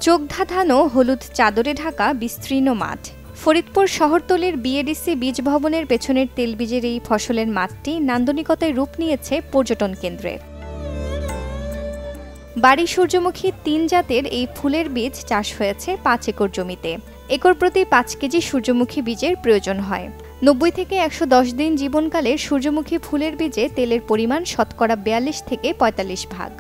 চোখ ধাঁধানো হলুদ চাদরে ঢাকা বিস্তীর্ণ মাঠ। ফরিদপুর শহরতলির বিএডিসি বীজ ভবনের পেছনের তেলবীজের এই ফসলের মাঠটি নান্দনিকতায় রূপ নিয়েছে পর্যটন কেন্দ্রে। বাড়ি সূর্যমুখী ৩ জাতের এই ফুলের বীজ চাষ হয়েছে ৫ একর জমিতে। একর প্রতি ৫ কেজি সূর্যমুখী বীজের প্রয়োজন হয়। ৯০ থেকে ১১০ দিন জীবনকালে সূর্যমুখী ফুলের বীজে তেলের পরিমাণ শতকরা ৪২ থেকে ৪৫ ভাগ।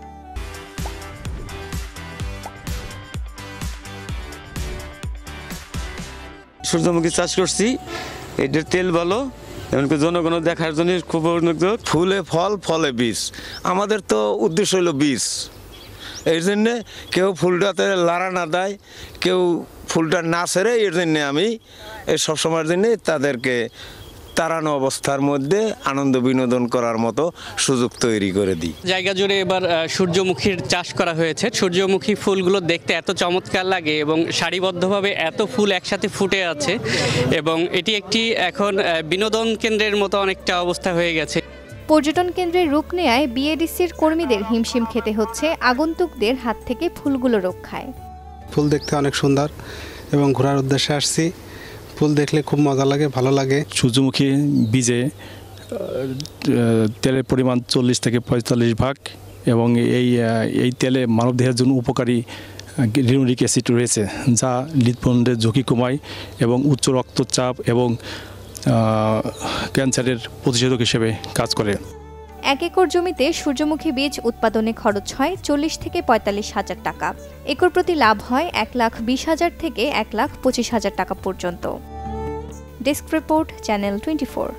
সূর্যমুখী চাষ করছি, এটার তেল ভালো, এমনকি জনগণ দেখার জন্য খুব অনুযোগ। ফুলে ফল, ফলে বীজ। আমাদের তো উদ্দেশ্য হলো বীজ। এই জন্যে কেউ ফুলটাতে লাড়া না দেয়, কেউ ফুলটা না ছেড়ে, এর জন্যে আমি এই সবসময়ের জন্যে তাদেরকে তাড়ানো অবস্থার মধ্যে আনন্দ বিনোদন করার মতো সুযোগ তৈরি করে দিই। জায়গা জুড়ে এবার সূর্যমুখীর চাষ করা হয়েছে। সূর্যমুখী ফুলগুলো দেখতে এত চমৎকার লাগে এবং সারিবদ্ধভাবে এত ফুল একসাথে ফুটে আছে, এবং এটি একটি এখন বিনোদন কেন্দ্রের মতো অনেকটা অবস্থা হয়ে গেছে। পর্যটন কেন্দ্রের রূপ নেয়ায় বিএডিসির কর্মীদের হিমশিম খেতে হচ্ছে আগন্তুকদের হাত থেকে ফুলগুলো রক্ষায়। ফুল দেখতে অনেক সুন্দর এবং ঘোরার উদ্দেশ্যে আসছি। ফুল দেখলে খুব মজা লাগে, ভালো লাগে। সূর্যমুখী বীজে তেলের পরিমাণ ৪০ থেকে ৪৫ ভাগ, এবং এই তেলে মানবদেহের জন্য উপকারী লিনোলিক অ্যাসিড রয়েছে, যা হৃদপিণ্ডের ঝুঁকি কমায় এবং উচ্চ রক্তচাপ এবং ক্যান্সারের প্রতিষেধক হিসেবে কাজ করে। ১ একর জমিতে সূর্যমুখী বীজ উৎপাদনে খরচ হয় ৪০ থেকে ৪৫ হাজার টাকা। একর প্রতি লাভ হয় ১,২০,০০০ থেকে ১,২৫,০০০ টাকা পর্যন্ত। Desk report, channel 24।